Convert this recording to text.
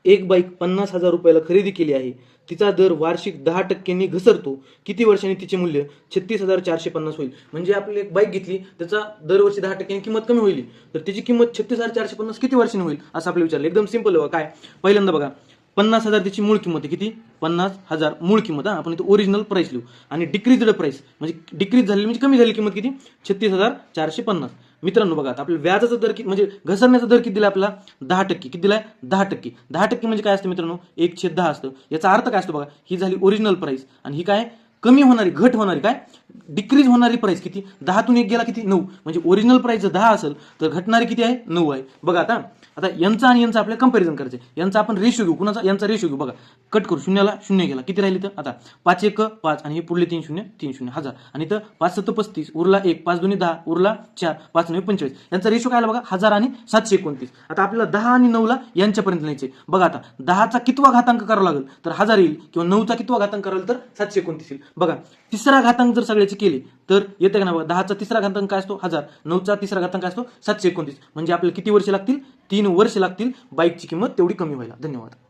एक बाईक 50,000 रुपयाला खरेदी केली आहे, तिचा दर वार्षिक 10% घसरतो, किती वर्षांनी तिचे मूल्य 36,450 होईल? म्हणजे आपली एक बाईक घेतली, त्याचा दरवर्षी 10% किंमत कमी होईल, तर त्याची किंमत 36,450 किती वर्षांनी होईल असं आपल्याला विचारलं. एकदम सिंपल आहे. काय पहिल्यांदा बघा, 50,000 त्याची मूळ किंमत आहे. किती? 50,000 मूळ किंमत. आपण इथे ओरिजिनल प्राइस लिहू. आणि डिक्रीज्ड प्राइस म्हणजे डिक्रीज झालेली म्हणजे कमी झालेली किंमत किती? 36,450. मित्रांनो बघा, आता आपल्या व्याजाचा दर किती, म्हणजे घसरण्याचा दर किती दिला आपल्याला? 10%. किती दिलाय? 10%. 10% म्हणजे काय असतं मित्रांनो? 1/10 असतं. याचा अर्थ काय असतो बघा, ही झाली ओरिजिनल प्राइस आणि ही काय? कमी होणारी, घट होणारी, काय डिक्रीज होणारी प्राइस किती? 10तून 1 गेला किती? 9. म्हणजे ओरिजिनल प्राइस जर 10 असेल तर घटणारी किती आहे? 9 आहे. बघा आता आता यांचा आणि यांचा आपल्याला कंपॅरिझन करायचं. यांचा आपण रेशो घेऊ. कुणाचा? यांचा रेशो घेऊ. बघा, कट करू. शून्याला शून्य गेला, किती राहिली? तर आता 5 1 5 आणि हे पुढले 3 0 3 0 1000 आणि इथं 5 7 35 उरला 1, 5 2 10 उरला 4, 5 9 45. यांचा रेशो काय आला बघा? 1000 आणि 729. आता आपल्याला 10 आणि 9 ला यांच्यापर्यंत न्यायचे. बघा आता 10चा कितवा घातांक करावा लागेल तर 1000 येईल, किंवा 9चा कितवा घातांक करावा तर 729 येईल. बघा, तिसरा घातांक जर सगळ्याचे केले तर येते का ना बघा? 10चा तिसरा घातांक काय असतो? 1000. 9चा तिसरा घातांक काय असतो? 729. म्हणजे आपल्याला किती वर्ष लागतील? 3 वर्ष लागतील बाईकची किंमत तेवढी कमी व्हायला. धन्यवाद.